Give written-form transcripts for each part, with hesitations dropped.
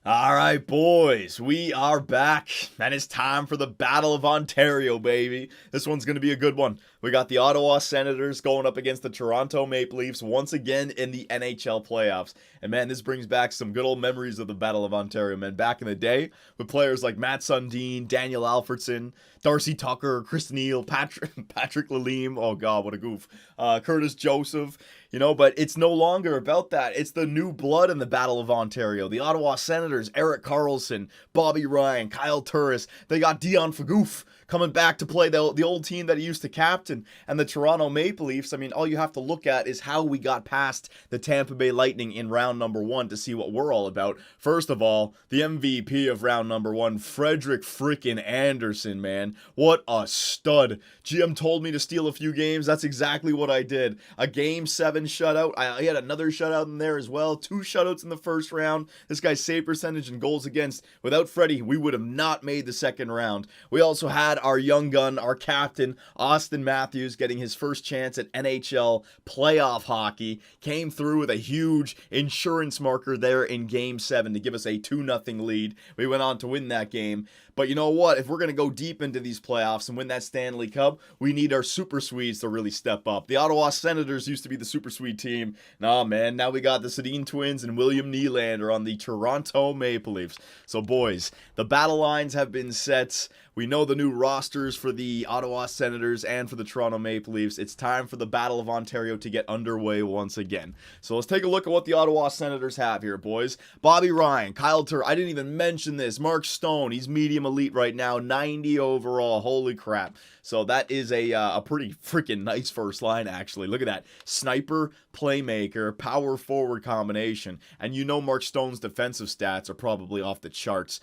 All right, boys, we are back, and it's time for the Battle of Ontario, baby. This one's going to be a good one. We got the Ottawa Senators going up against the Toronto Maple Leafs once again in the NHL playoffs. And man, this brings back some good old memories of the Battle of Ontario, man. Back in the day, with players like Matt Sundin, Daniel Alfredson, Darcy Tucker, Chris Neal, Patrick Lalime. Oh God, what a goof! Curtis Joseph. But it's no longer about that. It's the new blood in the Battle of Ontario. The Ottawa Senators, Erik Karlsson, Bobby Ryan, Kyle Turris. They got Dion Phagouf coming back to play the old team that he used to captain. And the Toronto Maple Leafs, I mean, all you have to look at is how we got past the Tampa Bay Lightning in round number 1 to see what we're all about. First of all, the MVP of round number 1, Frederick freaking Anderson, man. What a stud. GM told me to steal a few games. That's exactly what I did. A game 7 shutout. I had another shutout in there as well. 2 shutouts in the first round. This guy's save percentage and goals against. Without Freddie, we would have not made the second round. We also had our young gun, our captain, Austin Matthews, getting his first chance at NHL playoff hockey. Came through with a huge insurance marker there in game 7 to give us a 2-0 lead. We went on to win that game. But you know what? If we're going to go deep into these playoffs and win that Stanley Cup, we need our Super Swedes to really step up. The Ottawa Senators used to be the Super Swede team. Nah, man, now we got the Sedin twins and William Nylander on the Toronto Maple Leafs. So, boys, the battle lines have been set. We know the new rosters for the Ottawa Senators and for the Toronto Maple Leafs. It's time for the Battle of Ontario to get underway once again. So let's take a look at what the Ottawa Senators have here, boys. Bobby Ryan, Kyle Turr, I didn't even mention this. Mark Stone, he's medium elite right now, 90 overall. Holy crap. So that is a pretty freaking nice first line, actually. Look at that. Sniper, playmaker, power forward combination. And you know Mark Stone's defensive stats are probably off the charts.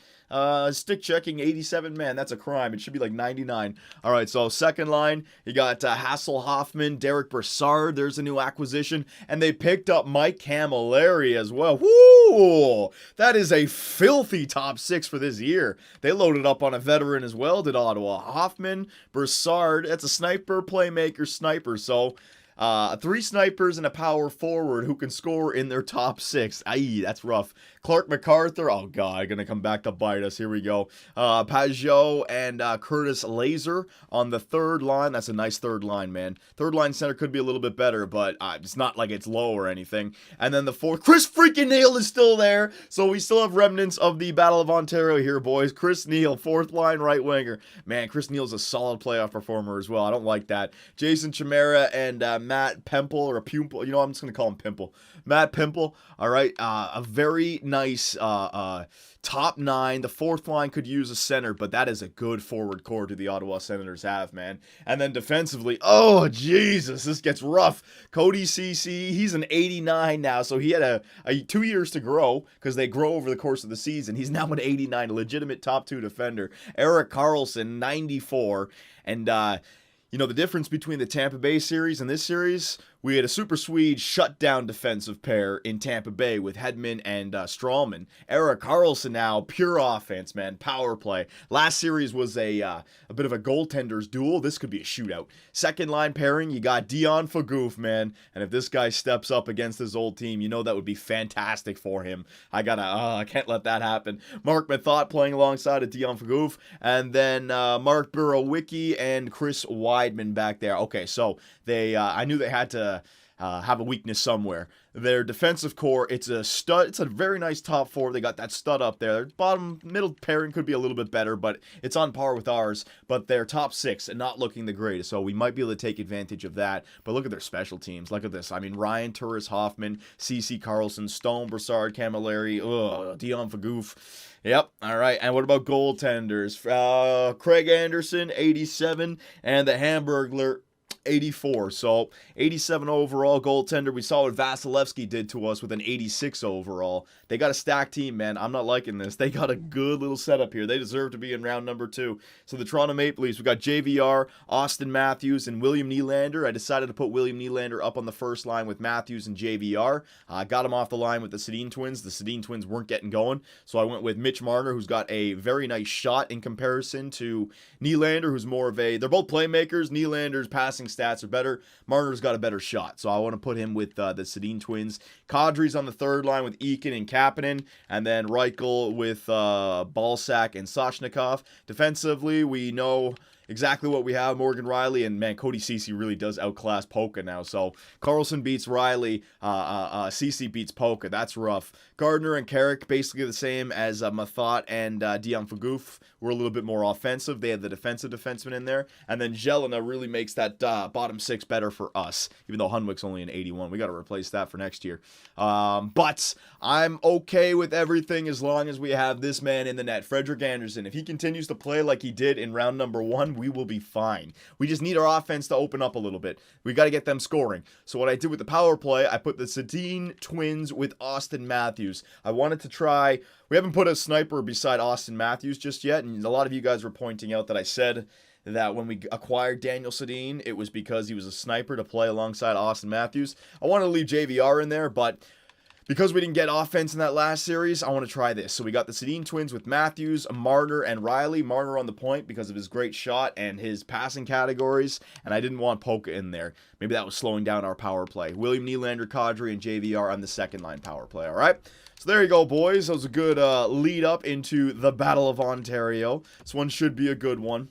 Stick checking 87, man, that's a crime. It should be like 99. All right, so second line, you got Hassel Hoffman, Derek Brassard. There's a new acquisition, and they picked up Mike Camilleri as well. Woo! That is a filthy top 6 for this year. They loaded up on a veteran as well, did Ottawa. Hoffman, Brassard, that's a sniper, playmaker, sniper. So 3 snipers and a power forward who can score in their top 6. Aye, that's rough. Clark MacArthur, oh god, gonna come back to bite us. Here we go. Pajot and Curtis Laser on the third line. That's a nice third line, man. Third line center could be a little bit better, but it's not like it's low or anything. And then the fourth, Chris freaking Neal is still there. So we still have remnants of the Battle of Ontario here, boys. Chris Neal, fourth line right winger. Man, Chris Neal's a solid playoff performer as well. I don't like that. Jason Chimera and Matt Pemple, or Pumple, I'm just going to call him Pimple. Matt Pimple, all right, a very nice top 9. The fourth line could use a center, but that is a good forward core to the Ottawa Senators have, man. And then defensively, oh, Jesus, this gets rough. Cody Ceci, he's an 89 now, so he had a 2 years to grow because they grow over the course of the season. He's now an 89, a legitimate top 2 defender. Erik Karlsson, 94, and the difference between the Tampa Bay series and this series, we had a Super Swede shutdown defensive pair in Tampa Bay with Hedman and Strawman. Erik Karlsson now, pure offense, man, power play. Last series was a bit of a goaltender's duel. This could be a shootout. Second line pairing, you got Dion Phagouf, man. And if this guy steps up against his old team, that would be fantastic for him. I can't let that happen. Mark Methot playing alongside of Dion Phagouf. And then Mark Burowicki and Chris Weidman back there. Okay, so I knew they had to have a weakness somewhere. Their defensive core, it's a stud. It's a very nice top 4. They got that stud up there. Their middle pairing could be a little bit better, but it's on par with ours. But their top 6 and not looking the greatest, so we might be able to take advantage of that. But look at their special teams. Look at this. I mean, Ryan, Turris, Hoffman, C.C. Karlsson, Stone, Brassard, Camilleri, Dion Phagouf. Yep. All right. And what about goaltenders? Craig Anderson, 87, and the Hamburglar, 84. So 87 overall goaltender. We saw what Vasilevsky did to us with an 86 overall. They got a stacked team, man. I'm not liking this. They got a good little setup here. They deserve to be in round number 2. So the Toronto Maple Leafs, we got JVR, Austin Matthews, and William Nylander. I decided to put William Nylander up on the first line with Matthews and JVR. I got him off the line with the Sedin twins. The Sedin twins weren't getting going. So I went with Mitch Marner, who's got a very nice shot in comparison to Nylander, who's more of they're both playmakers. Nylander's passive passing stats are better. Marner's got a better shot, so I want to put him with the Sedin twins. Kadri's on the third line with Eakin and Kapanen, and then Reichel with Balsack and Soshnikov. Defensively, we know exactly what we have. Morgan Riley, and man, Cody Ceci really does outclass Polka now. So Carlson beats Riley, Ceci beats Polka. That's rough. Gardner and Carrick basically the same as Mathot and Dion Fagoof. We're a little bit more offensive. They have the defensive defenseman in there, and then Jelena really makes that bottom six better for us. Even though Hunwick's only an 81, we got to replace that for next year. But I'm okay with everything as long as we have this man in the net, Frederik Andersen. If he continues to play like he did in round number 1, we will be fine. We just need our offense to open up a little bit. We got to get them scoring. So what I did with the power play, I put the Sedin twins with Austin Matthews. I wanted to try. We haven't put a sniper beside Austin Matthews just yet, and a lot of you guys were pointing out that I said that when we acquired Daniel Sedin, it was because he was a sniper to play alongside Austin Matthews. I wanted to leave JVR in there, but because we didn't get offense in that last series, I want to try this. So we got the Sedin twins with Matthews, Marner, and Riley. Marner on the point because of his great shot and his passing categories, and I didn't want Polka in there. Maybe that was slowing down our power play. William Nylander, Kadri, and JVR on the second line power play, all right? So there you go, boys. That was a good lead up into the Battle of Ontario. This one should be a good one.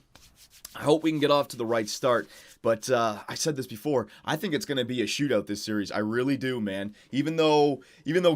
I hope we can get off to the right start. But I said this before, I think it's going to be a shootout this series. I really do, man. Even though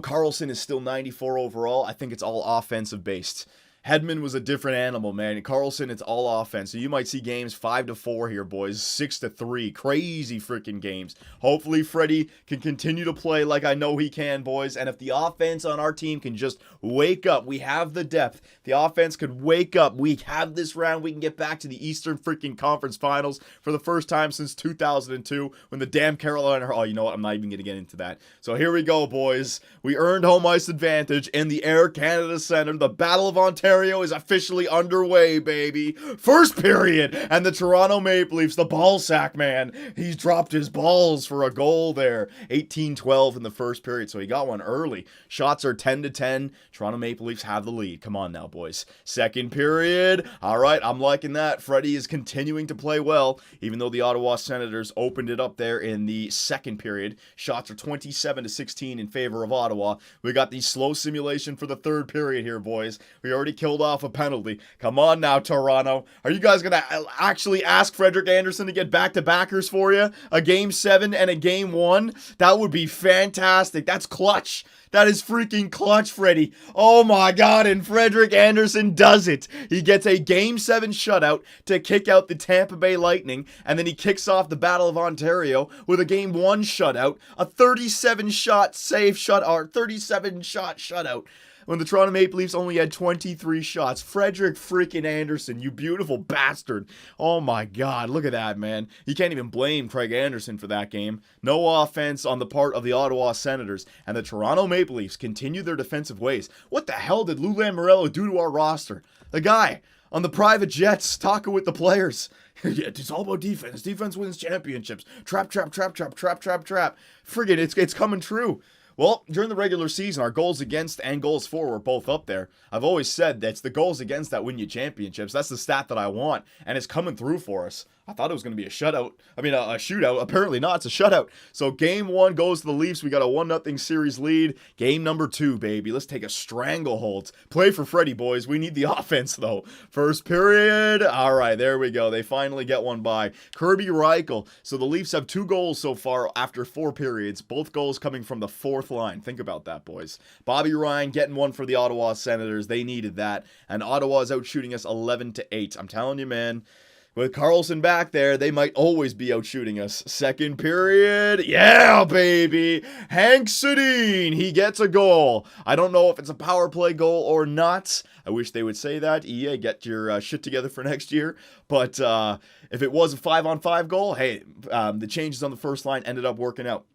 Carlson is still 94 overall, I think it's all offensive based. Hedman was a different animal, man. Carlson, it's all offense. So you might see games 5-4 here, boys. 6-3. Crazy freaking games. Hopefully, Freddie can continue to play like I know he can, boys. And if the offense on our team can just wake up, we have the depth. The offense could wake up. We have this round. We can get back to the Eastern freaking Conference Finals for the first time since 2002 when the damn Carolina... Oh, you know what? I'm not even going to get into that. So here we go, boys. We earned home ice advantage in the Air Canada Centre. The Battle of Ontario is officially underway, baby. First period, and the Toronto Maple Leafs, the ball sack man, he's dropped his balls for a goal there. 18-12 in the first period, so he got one early. Shots are 10-10. Toronto Maple Leafs have the lead. Come on now, boys. Second period. All right, I'm liking that. Freddie is continuing to play well, even though the Ottawa Senators opened it up there in the second period. Shots are 27-16 in favor of Ottawa. We got the slow simulation for the third period here, boys. We already killed off a penalty. Come on now, Toronto. Are you guys going to actually ask Frederik Andersen to get back-to-backers for you? A Game 7 and a Game 1? That would be fantastic. That's clutch. That is freaking clutch, Freddie. Oh my God, and Frederik Andersen does it. He gets a Game 7 shutout to kick out the Tampa Bay Lightning, and then he kicks off the Battle of Ontario with a Game 1 shutout, a 37-shot shutout, when the Toronto Maple Leafs only had 23 shots. Frederik freaking Andersen, you beautiful bastard. Oh my God, look at that, man. You can't even blame Craig Anderson for that game. No offense on the part of the Ottawa Senators, and the Toronto Maple Leafs continue their defensive ways. What the hell did Lou Lamoriello do to our roster? The guy on the private jets talking with the players. Yeah, it's all about defense. Defense wins championships. Trap. Friggin', it's coming true. Well, during the regular season, our goals against and goals for were both up there. I've always said that it's the goals against that win you championships. That's the stat that I want, and it's coming through for us. I thought it was going to be a shootout. Apparently not. It's a shutout. So Game 1 goes to the Leafs. We got a 1-0 series lead. Game number 2, baby. Let's take a stranglehold. Play for Freddie, boys. We need the offense, though. First period. All right, there we go. They finally get one by Kirby Reichel. So the Leafs have 2 goals so far after 4 periods. Both goals coming from the fourth line. Think about that, boys. Bobby Ryan getting one for the Ottawa Senators. They needed that. And Ottawa is out shooting us 11-8. I'm telling you, man. With Carlson back there, they might always be out shooting us. Second period. Yeah, baby. Hank Sedin. He gets a goal. I don't know if it's a power play goal or not. I wish they would say that. EA, get your shit together for next year. But if it was a 5-on-5 goal, hey, the changes on the first line ended up working out.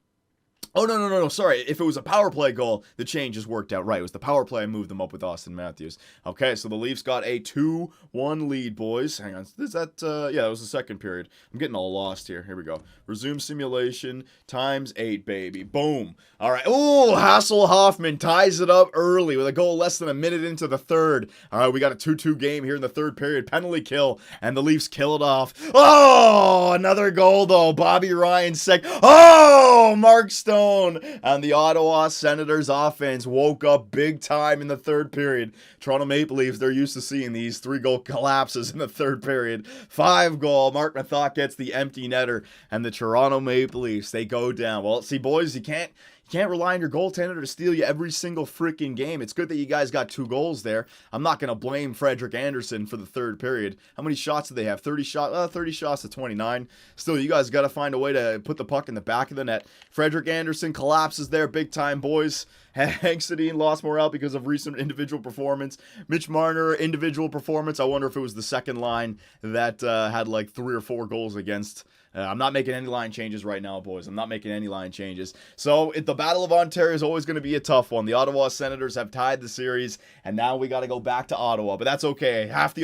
Oh, no, no, no, no. Sorry. If it was a power play goal, the change just worked out right. It was the power play I moved them up with Austin Matthews. Okay, so the Leafs got a 2-1 lead, boys. Hang on. Is that, yeah, that was the second period. I'm getting all lost here. Here we go. Resume simulation times 8, baby. Boom. All right. Oh, Hasselhoffman ties it up early with a goal less than a minute into the third. All right, we got a 2-2 game here in the third period. Penalty kill, and the Leafs kill it off. Oh, another goal, though. Bobby Ryan sec. Oh, Mark Stone. And the Ottawa Senators offense woke up big time in the third period. Toronto Maple Leafs, they're used to seeing these 3-goal collapses in the third period. 5-goal. Mark Mathot gets the empty netter. And the Toronto Maple Leafs, they go down. Well, see, boys, you can't rely on your goaltender to steal you every single freaking game. It's good that you guys got 2 goals there. I'm not going to blame Frederik Andersen for the third period. How many shots did they have? 30 shots? 30 shots to 29. Still, you guys got to find a way to put the puck in the back of the net. Frederik Andersen collapses there big time, boys. Hank Sedin lost morale because of recent individual performance. Mitch Marner, individual performance. I wonder if it was the second line that had like 3 or 4 goals against. I'm not making any line changes right now, boys. I'm not making any line changes. So, the Battle of Ontario is always going to be a tough one. The Ottawa Senators have tied the series, and now we got to go back to Ottawa. But that's okay. Half the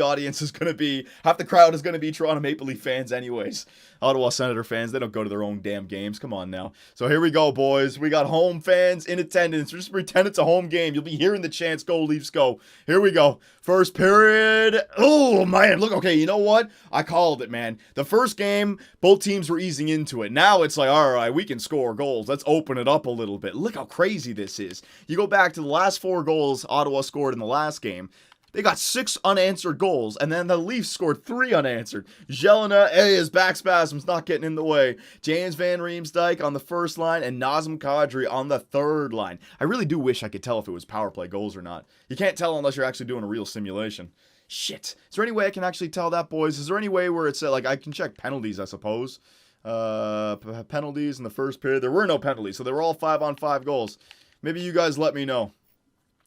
crowd is going to be Toronto Maple Leaf fans anyways. Ottawa Senator fans, they don't go to their own damn games. Come on now. So here we go, boys. We got home fans in attendance. Just pretend it's a home game. You'll be hearing the chants, go Leafs go. Here we go. First period. Oh, man. Look, okay, you know what? I called it, man. The first game, both teams were easing into it. Now it's like, all right, we can score goals. Let's open it up a little bit. Look how crazy this is. You go back to the last 4 goals Ottawa scored in the last game. They got 6 unanswered goals, and then the Leafs scored 3 unanswered. Jelena, his back spasm's not getting in the way. James Van Riemsdyk on the first line, and Nazem Kadri on the third line. I really do wish I could tell if it was power play goals or not. You can't tell unless you're actually doing a real simulation. Shit. Is there any way I can actually tell that, boys? Is there any way where it's, like, I can check penalties, I suppose? Penalties in the first period. There were no penalties, so they were all 5-on-5 goals. Maybe you guys let me know.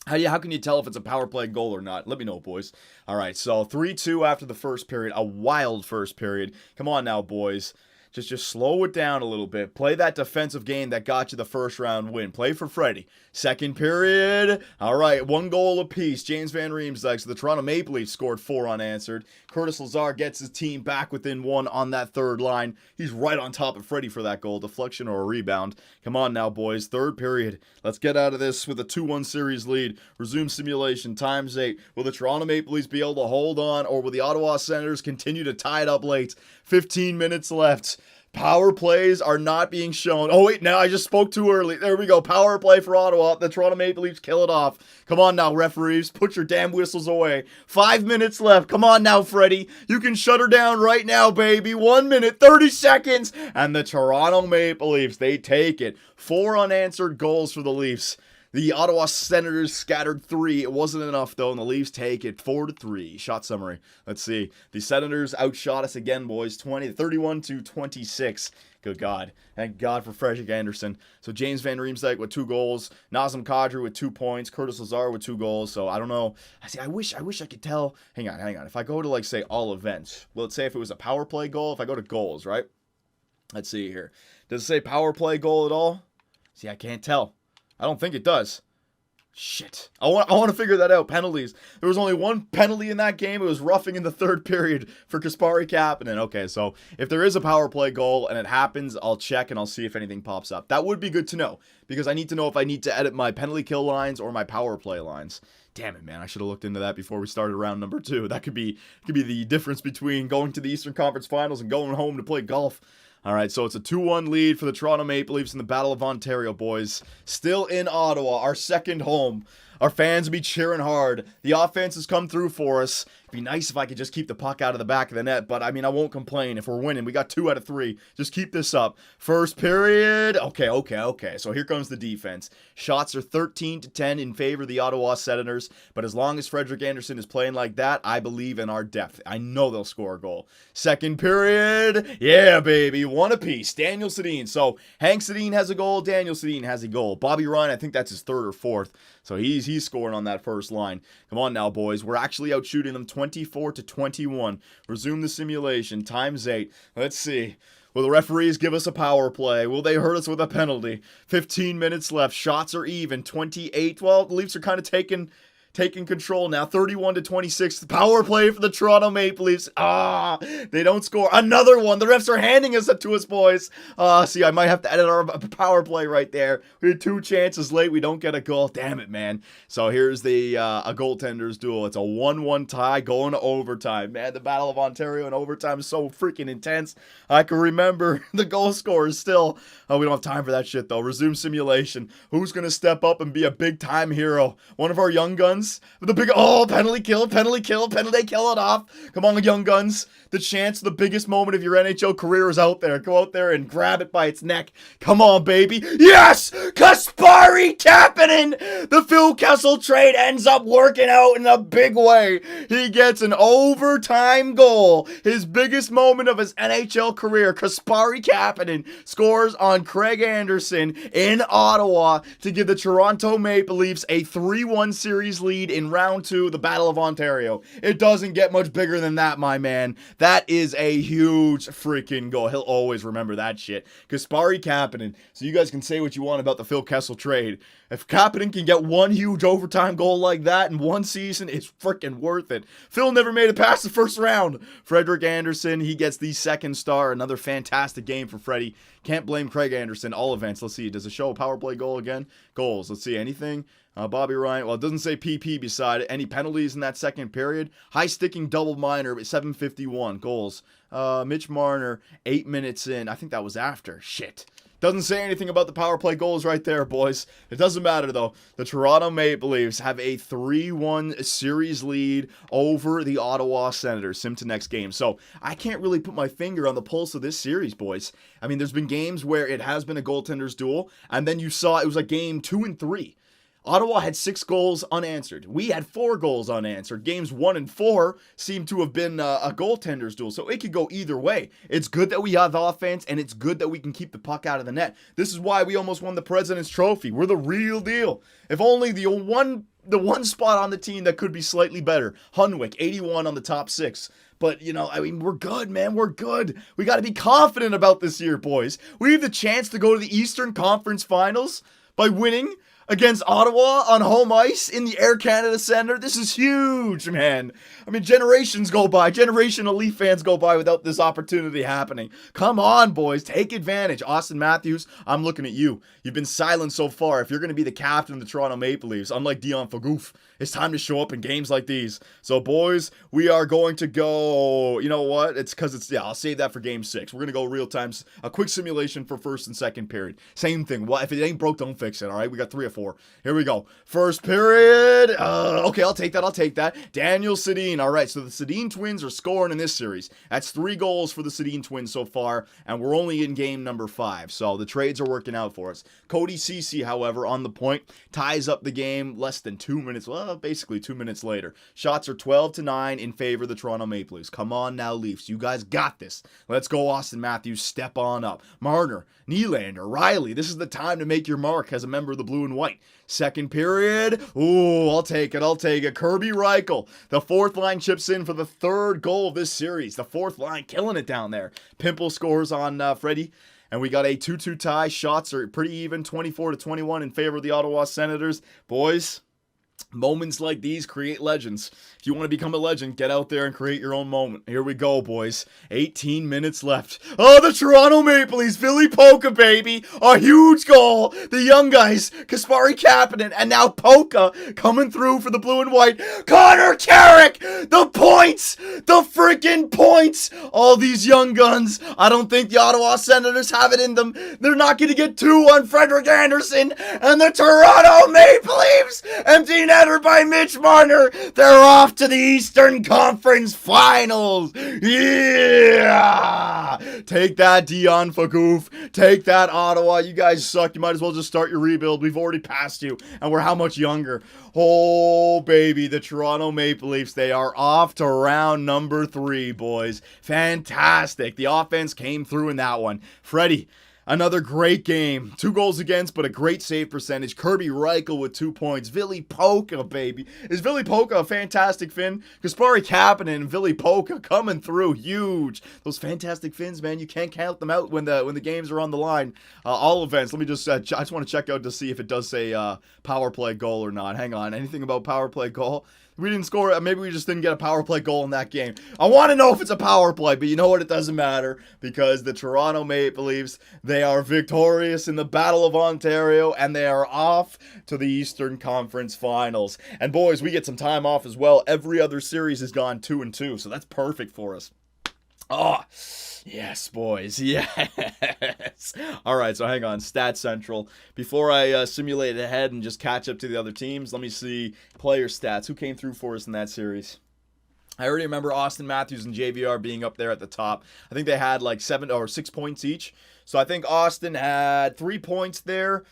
How can you tell if it's a power play goal or not? Let me know, boys. All right, so 3-2 after the first period. A wild first period. Come on now, boys. Just slow it down a little bit. Play that defensive game that got you the first round win. Play for Freddie. Second period. All right, 1 goal apiece. James Van Riemsdyk. So the Toronto Maple Leafs scored 4 unanswered. Curtis Lazar gets his team back within 1 on that third line. He's right on top of Freddie for that goal. Deflection or a rebound. Come on now, boys. Third period. Let's get out of this with a 2-1 series lead. Resume simulation. Times 8. Will the Toronto Maple Leafs be able to hold on, or will the Ottawa Senators continue to tie it up late? 15 minutes left. Power plays are not being shown. Oh, wait, now I just spoke too early. There we go. Power play for Ottawa. The Toronto Maple Leafs kill it off. Come on now, referees. Put your damn whistles away. 5 minutes left. Come on now, Freddie. You can shut her down right now, baby. 1 minute, 30 seconds. And the Toronto Maple Leafs, they take it. 4 unanswered goals for the Leafs. The Ottawa Senators scattered 3. It wasn't enough, though, and the Leafs take it 4-3. Shot summary. Let's see. The Senators outshot us again, boys. 31-26. Good God. Thank God for Frederik Andersen. So James Van Riemsdyk with 2 goals. Nazem Kadri with 2 points. Curtis Lazar with 2 goals. So I don't know. I wish I could tell. Hang on. If I go to, like, say, all events. Well, let's say if it was a power play goal. If I go to goals, right? Let's see here. Does it say power play goal at all? See, I can't tell. I don't think it does. Shit. I want to figure that out. Penalties. There was only 1 penalty in that game. It was roughing in the third period for Kasperi Kapanen. Okay, so if there is a power play goal and it happens, I'll check and I'll see if anything pops up. That would be good to know, because I need to know if I need to edit my penalty kill lines or my power play lines. Damn it, man. I should have looked into that before we started round number 2. That could be the difference between going to the Eastern Conference Finals and going home to play golf. All right, so it's a 2-1 lead for the Toronto Maple Leafs in the Battle of Ontario, boys. Still in Ottawa, our second home. Our fans will be cheering hard. The offense has come through for us. It'd be nice if I could just keep the puck out of the back of the net, but I mean, I won't complain if we're winning. We got 2 out of 3. Just keep this up. First period. Okay. So here comes the defense. Shots are 13-10 in favor of the Ottawa Senators, but as long as Frederik Andersen is playing like that, I believe in our depth. I know they'll score a goal. Second period. Yeah, baby. 1 apiece. Daniel Sedin. So Hank Sedin has a goal. Daniel Sedin has a goal. Bobby Ryan, I think that's his 3rd or 4th. So he's scoring on that first line. Come on now, boys. We're actually out shooting them 24-21. Resume the simulation. Times 8. Let's see. Will the referees give us a power play? Will they hurt us with a penalty? 15 minutes left. Shots are even. 28. Well, the Leafs are kind of taking control now. 31-26. The power play for the Toronto Maple Leafs. They don't score. Another one. The refs are handing us to us, boys. See, I might have to edit our power play right there. We had 2 chances late. We don't get a goal. Damn it, man. So here's the a goaltenders duel. It's a 1-1 tie going to overtime. Man, the Battle of Ontario in overtime is so freaking intense. I can remember the goal scorers still. We don't have time for that shit, though. Resume simulation. Who's going to step up and be a big-time hero? One of our young guns? The big, penalty kill, they kill it off. Come on, young guns. The chance, the biggest moment of your NHL career is out there. Go out there and grab it by its neck. Come on, baby. Yes! Kasperi Kapanen! The Phil Kessel trade ends up working out in a big way. He gets an overtime goal. His biggest moment of his NHL career. Kasperi Kapanen scores on Craig Anderson in Ottawa to give the Toronto Maple Leafs a 3-1 series lead in round 2, the Battle of Ontario. It doesn't get much bigger than that, my man. That is a huge freaking goal. He'll always remember that shit. Kasperi Kapanen. So you guys can say what you want about the Phil Kessel trade. If Kapanen can get one huge overtime goal like that in one season, it's freaking worth it. Phil never made it past the first round. Frederik Andersen, he gets the second star. Another fantastic game for Freddie. Can't blame Craig Anderson. All events. Let's see. Does it show a power play goal again? Goals. Let's see. Anything? Bobby Ryan. Well, it doesn't say PP beside it. Any penalties in that second period? High sticking double minor at 7:51. Goals. Mitch Marner, 8 minutes in. I think that was after. Shit. Doesn't say anything about the power play goals right there, boys. It doesn't matter, though. The Toronto Maple Leafs have a 3-1 series lead over the Ottawa Senators. Sim to next game. So I can't really put my finger on the pulse of this series, boys. I mean, there's been games where it has been a goaltender's duel, and then you saw it was like game 2 and 3. Ottawa had 6 goals unanswered. We had 4 goals unanswered. Games 1 and 4 seem to have been a goaltender's duel, so it could go either way. It's good that we have offense, and it's good that we can keep the puck out of the net. This is why we almost won the President's Trophy. We're the real deal. If only the one spot on the team that could be slightly better. Hunwick, 81 on the top 6. But, I mean, we're good, man. We're good. We got to be confident about this year, boys. We have the chance to go to the Eastern Conference Finals by winning against Ottawa on home ice in the Air Canada Centre. This is huge, man. I mean, generations go by. Generational Leaf fans go by without this opportunity happening. Come on, boys. Take advantage. Austin Matthews, I'm looking at you. You've been silent so far. If you're going to be the captain of the Toronto Maple Leafs, unlike Dion Fagoof, it's time to show up in games like these. So, boys, we are going to go, you know what? It's because I'll save that for game 6. We're going to go real time, a quick simulation for first and second period. Same thing. Well, if it ain't broke, don't fix it, all right? We got 3 or 4. Here we go. First period. Okay, I'll take that. Daniel Sedin. All right, so the Sedin twins are scoring in this series. That's 3 goals for the Sedin twins so far, and we're only in game number 5. So the trades are working out for us. Cody Ceci, however, on the point, ties up the game less than 2 minutes. Well, basically 2 minutes later. Shots are 12-9 in favor of the Toronto Maple Leafs. Come on now, Leafs. You guys got this. Let's go, Austin Matthews. Step on up. Marner, Nylander, Riley. This is the time to make your mark as a member of the blue and white. Second period. Ooh, I'll take it. Kirby Reichel. The fourth line chips in for the 3rd goal of this series. The 4th line killing it down there. Pimple scores on Freddie. And we got a 2-2 tie. Shots are pretty even. 24-21 in favor of the Ottawa Senators. Boys, moments like these create legends. If you want to become a legend, get out there and create your own moment. Here we go, boys. 18 minutes left. Oh, the Toronto Maple Leafs. Billy Polka, baby. A huge goal. The young guys, Kasperi Kapanen, and now Polka coming through for the blue and white. Connor Carrick. The points. The freaking points. All these young guns. I don't think the Ottawa Senators have it in them. They're not going to get 2 on Frederik Andersen. And the Toronto Maple Leafs, empty netter by Mitch Marner. They're off to the Eastern Conference Finals. Yeah! Take that, Dion Fagoof. Take that, Ottawa. You guys suck. You might as well just start your rebuild. We've already passed you, and we're how much younger? Oh, baby, the Toronto Maple Leafs, they are off to round number 3, boys. Fantastic. The offense came through in that one. Freddie, Another great game. 2 goals against, but a great save percentage. Kirby Reichel with 2 points. Vili Polka, baby. Is Vili Polka a fantastic Finn? Kasperi Kapanen and Vili Polka coming through huge. Those fantastic Finns, man. You can't count them out when the games are on the line. All events. Let me just, I just want to check out to see if it does say power play goal or not. Hang on. Anything about power play goal? We didn't score. Maybe we just didn't get a power play goal in that game. I want to know if it's a power play, but you know what? It doesn't matter because the Toronto Maple Leafs, they are victorious in the Battle of Ontario, and they are off to the Eastern Conference Finals. And boys, we get some time off as well. Every other series has gone 2-2, so that's perfect for us. Oh, yes, boys. Yes. All right, so hang on. Stat Central. Before I simulate ahead and just catch up to the other teams, let me see player stats. Who came through for us in that series? I already remember Austin Matthews and JVR being up there at the top. I think they had like 7 or 6 points each. So I think Austin had 3 points there.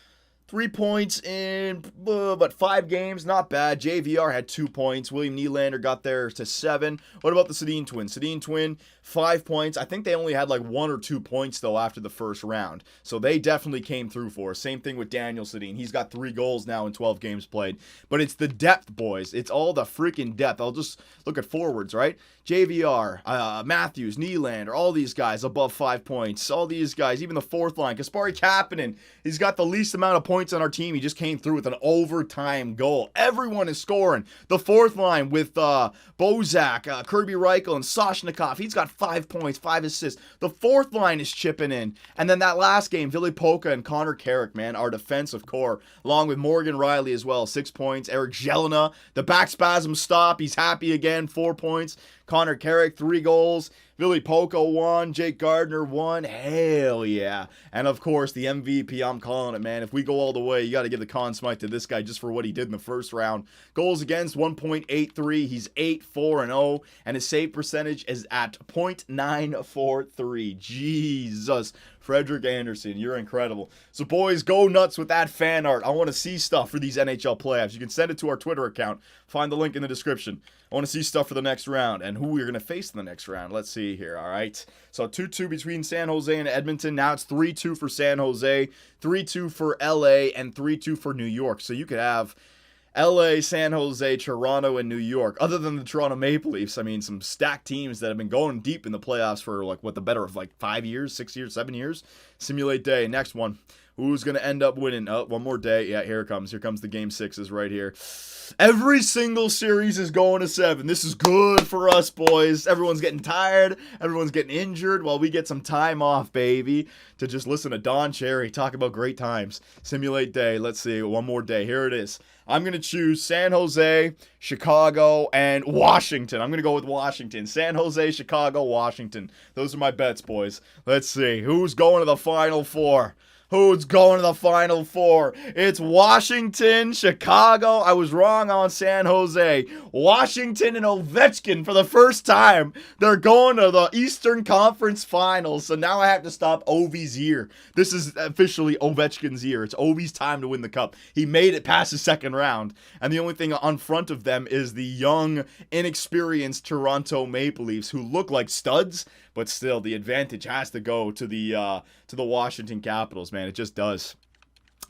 3 points in, but 5 games, not bad. JVR had 2 points. William Nylander got there to 7. What about the Sedin twin? Sedin twin, 5 points. I think they only had like 1 or 2 points, though, after the first round. So they definitely came through for us. Same thing with Daniel Sedin. He's got 3 goals now in 12 games played. But it's the depth, boys. It's all the freaking depth. I'll just look at forwards, right? JVR, Matthews, Nylander, all these guys above 5 points. All these guys, even the fourth line. Kasperi Kapanen, he's got the least amount of points on our team. He just came through with an overtime goal. Everyone is scoring. The fourth line with Bozak, Kirby Reichel, and Soshnikov. He's got 5 points, 5 assists. The fourth line is chipping in. And then that last game, Vili Polka and Connor Carrick, man, our defensive core, along with Morgan Riley as well, 6 points. Eric Jelena, the back spasm stop. He's happy again, 4 points. Connor Carrick, 3 goals. Vili Polka, 1. Jake Gardner, 1. Hell yeah. And of course, the MVP, I'm calling it, man. If we go all the way, you got to give the Conn Smythe to this guy just for what he did in the first round. Goals against, 1.83. He's 8-4-0. And his save percentage is at .943. Jesus. Frederick Anderson, you're incredible. So, boys, go nuts with that fan art. I want to see stuff for these NHL playoffs. You can send it to our Twitter account. Find the link in the description. I want to see stuff for the next round and who we're going to face in the next round. Let's see here, all right? So, 2-2 between San Jose and Edmonton. Now it's 3-2 for San Jose, 3-2 for LA, and 3-2 for New York. So, you could have LA, San Jose, Toronto, and New York. Other than the Toronto Maple Leafs, I mean, some stacked teams that have been going deep in the playoffs for, like, what, the better of, like, 5 years, 6 years, 7 years? Simulate day. Next one. Who's going to end up winning? Oh, one more day. Yeah, here it comes. Here comes the Game 6s right here. Every single series is going to 7. This is good for us, boys. Everyone's getting tired. Everyone's getting injured while we get some time off, baby, to just listen to Don Cherry talk about great times. Simulate day. Let's see. One more day. Here it is. I'm going to choose San Jose, Chicago, and Washington. I'm going to go with Washington. San Jose, Chicago, Washington. Those are my bets, boys. Let's see. Who's going to the Final Four? Who's going to the Final Four? It's Washington, Chicago. I was wrong on San Jose. Washington and Ovechkin for the first time. They're going to the Eastern Conference Finals. So now I have to stop Ovi's year. This is officially Ovechkin's year. It's Ovi's time to win the cup. He made it past the second round. And the only thing on front of them is the young, inexperienced Toronto Maple Leafs who look like studs. But still, the advantage has to go to the Washington Capitals, man. It just does.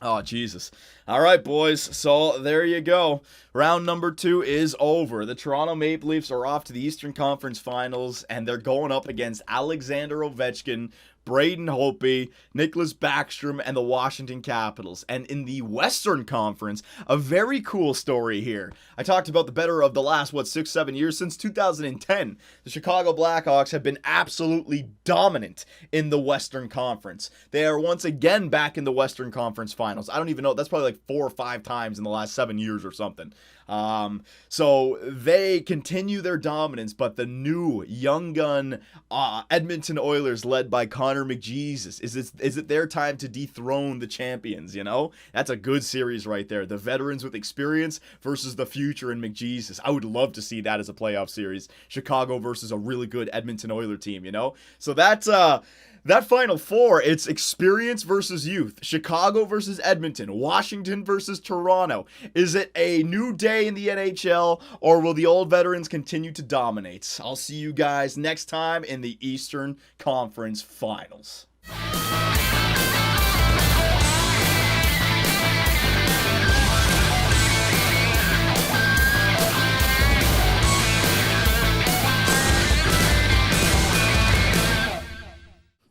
Oh, Jesus. All right, boys. So there you go. Round number 2 is over. The Toronto Maple Leafs are off to the Eastern Conference Finals, and they're going up against Alexander Ovechkin, Braden Holtby, Nicholas Backstrom, and the Washington Capitals. And in the Western Conference, a very cool story here. I talked about the better of the last, 6-7 years. Since 2010, the Chicago Blackhawks have been absolutely dominant in the Western Conference. They are once again back in the Western Conference Finals. I don't even know. That's probably like 4 or 5 times in the last 7 years or something. So they continue their dominance, but the new young gun Edmonton Oilers led by Connor McJesus, is it their time to dethrone the champions? You know, that's a good series right there. The veterans with experience versus the future in McJesus. I would love to see that as a playoff series. Chicago versus a really good Edmonton Oiler team, you know? So that's that Final Four, it's experience versus youth. Chicago versus Edmonton. Washington versus Toronto. Is it a new day in the NHL, or will the old veterans continue to dominate? I'll see you guys next time in the Eastern Conference Finals.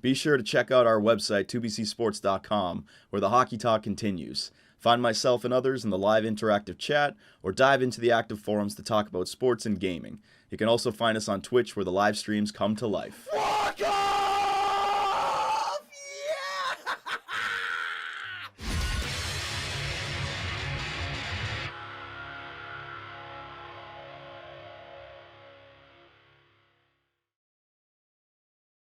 Be sure to check out our website, 2bcsports.com, where the hockey talk continues. Find myself and others in the live interactive chat, or dive into the active forums to talk about sports and gaming. You can also find us on Twitch, where the live streams come to life.